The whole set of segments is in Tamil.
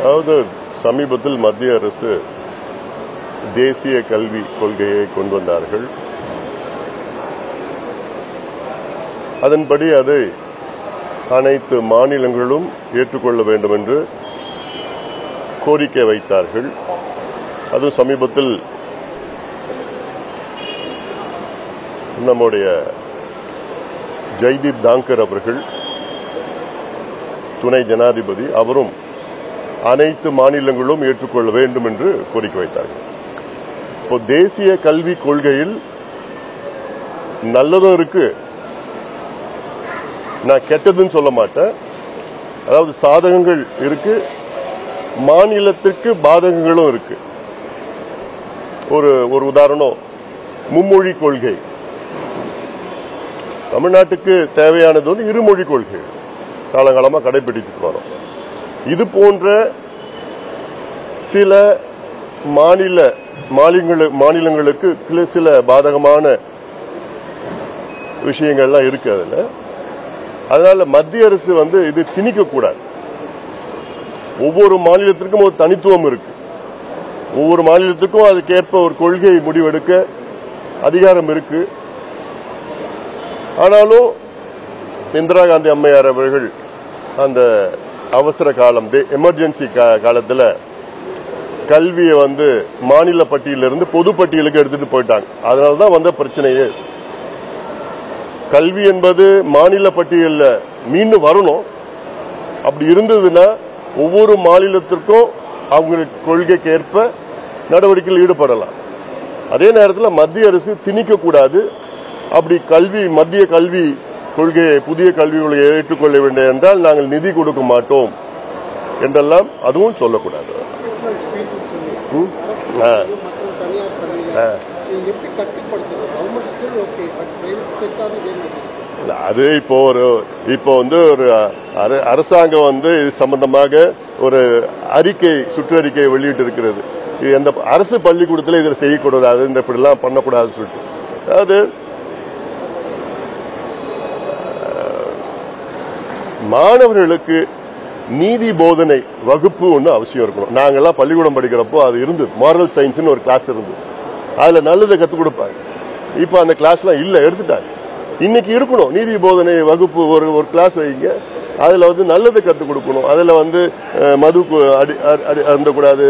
அதாவது சமீபத்தில் மத்திய அரசு தேசிய கல்வி கொள்கையை கொண்டு வந்தார்கள். அதன்படி அதை அனைத்து மாநிலங்களும் ஏற்றுக்கொள்ள வேண்டும் என்று கோரிக்கை வைத்தார்கள். அது சமீபத்தில் நம்முடைய ஜெய்தீப் தாங்கர் அவர்கள் துணை ஜனாதிபதி அவரும் அனைத்து மாநிலங்களும் ஏற்றுக்கொள்ள வேண்டும் என்று கோரிக்கை வைத்தார்கள். இப்போ தேசிய கல்வி கொள்கையில் நல்லதும் இருக்கு, நான் கெட்டதுன்னு சொல்ல மாட்டேன். அதாவது சாதகங்கள் இருக்கு, மாநிலத்திற்கு பாதகங்களும் இருக்கு. ஒரு உதாரணம், மும்மொழி கொள்கை. தமிழ்நாட்டுக்கு தேவையானது வந்து இருமொழி கொள்கை காலங்காலமாக கடைபிடித்து வரோம். இது போன்ற சில மாநிலங்களுக்கு சில பாதகமான விஷயங்கள்லாம் இருக்கு. அதனால மத்திய அரசு வந்து இது திணிக்க கூடாது. ஒவ்வொரு மாநிலத்திற்கும் ஒரு தனித்துவம் இருக்கு. ஒவ்வொரு மாநிலத்துக்கும் அதுக்கேற்ப ஒரு கொள்கை முடிவெடுக்க அதிகாரம் இருக்கு. ஆனாலும் இந்திரா காந்தி அம்மையார் அவர்கள் அந்த அவசர காலம் எமர்ஜென்சி காலத்தில் கல்வியை வந்து மாநில பட்டியலிருந்து பொது பட்டியலுக்கு எடுத்துட்டு போயிட்டாங்க. அதனாலதான் வந்த பிரச்சனையே. கல்வி என்பது மாநில பட்டியலில் மீண்டும் வரணும். அப்படி இருந்ததுன்னா ஒவ்வொரு மாநிலத்திற்கும் அவங்களுக்கு கொள்கைக்கு ஏற்ப நடவடிக்கையில் ஈடுபடலாம். அதே நேரத்தில் மத்திய அரசு திணிக்க கூடாது. அப்படி மத்திய கல்வி கொள்கையை புதிய கல்வி கொள்கையை ஏற்றுக்கொள்ள வேண்டும் என்றால் நாங்கள் நிதி கொடுக்க மாட்டோம் என்றெல்லாம் அதுவும் சொல்லக்கூடாது. அது இப்போ வந்து ஒரு அரசாங்கம் வந்து இது சம்பந்தமாக ஒரு சுற்றறிக்கை வெளியிட்டு இருக்கிறது. எந்த அரசு பள்ளிக்கூடத்தில் இதில் செய்யக்கூடாது, இந்த இப்படிலாம் பண்ணக்கூடாதுன்னு சொல்லிட்டு. அதாவது மாணவர்களுக்கு நீதி போதனை வகுப்பு ஒன்று அவசியம் இருக்கணும். நாங்கெல்லாம் பள்ளிக்கூடம் படிக்கிறப்போ அது இருந்தது. மாரல் சயின்ஸ் ஒரு கிளாஸ் இருந்தது. அதுல நல்லதை கற்றுக் கொடுப்பாங்க. இப்ப அந்த கிளாஸ்லாம் இல்ல, எடுத்துட்டாங்க. இன்னைக்கு இருக்கணும் நீதி போதனை வகுப்பு, ஒரு கிளாஸ் வைங்க. அதுல வந்து நல்லதை கற்றுக் கொடுக்கணும். அதுல வந்து மது அருந்தக்கூடாது,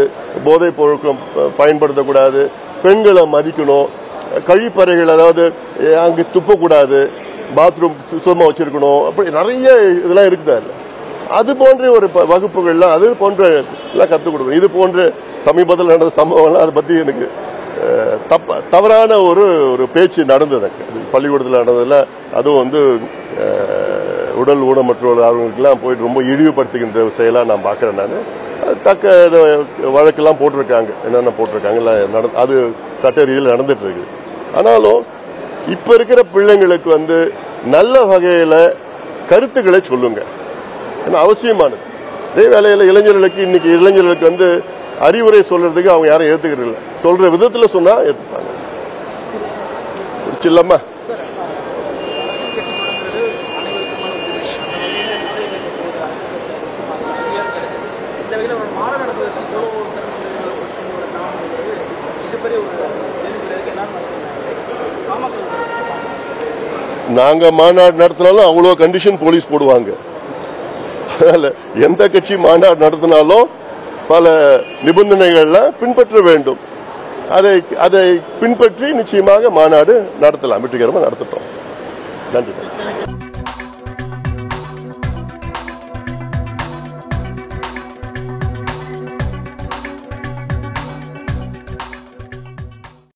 போதைப் பொருட்கள் பயன்படுத்தக்கூடாது, பெண்களை மதிக்கணும், கழிப்பறைகள் அதாவது அங்கு துப்பக்கூடாது, பாத்ரூம் சுத்தமா வச்சிருக்கணும், அப்படி நிறைய இதெல்லாம் இருக்குது. அது போன்ற ஒரு வகுப்புகள்லாம் அது போன்ற எல்லாம் கற்றுக் கொடுக்கணும். இது போன்ற சமீபத்தில் நடந்த சம்பவம்லாம் அதை பத்தி எனக்கு தவறான ஒரு பேச்சு நடந்தது பள்ளிக்கூடத்தில் நடந்ததுல. அதுவும் வந்து உடல் ஊனமற்றவர்கள் அவங்களுக்கெல்லாம் போயிட்டு ரொம்ப இழிவுபடுத்துகின்ற செயலா நான் பார்க்கிறேன். நான் தக்க வழக்கெல்லாம் போட்டிருக்காங்க, என்னென்ன போட்டிருக்காங்க, அது சட்ட ரீதியில் நடந்துட்டு இருக்கு. ஆனாலும் இப்ப இருக்கிற பிள்ளைங்களுக்கு வந்து நல்ல வகையில கருத்துக்களை சொல்லுங்க, அவசியமானது. அதே வேளையில இன்னைக்கு இளைஞர்களுக்கு வந்து அறிவுரை சொல்றதுக்கு அவங்க யாரும் ஏத்துக்கிறது இல்லை. சொல்ற விதத்துல சொன்னா ஏத்துப்பாங்க. புரிச்சில்லம்மா? நாங்க மாநாடு நடத்தினாலும் அவ்வளவு கண்டிஷன் போலீஸ் போடுவாங்க. அதனால எந்த கட்சி மாநாடு நடத்தினாலும் பல நிபந்தனைகள்லாம் பின்பற்ற வேண்டும். அதை பின்பற்றி நிச்சயமாக மாநாடு நடத்தலாம். வெற்றிகரமாக நடத்தட்டும். நன்றி.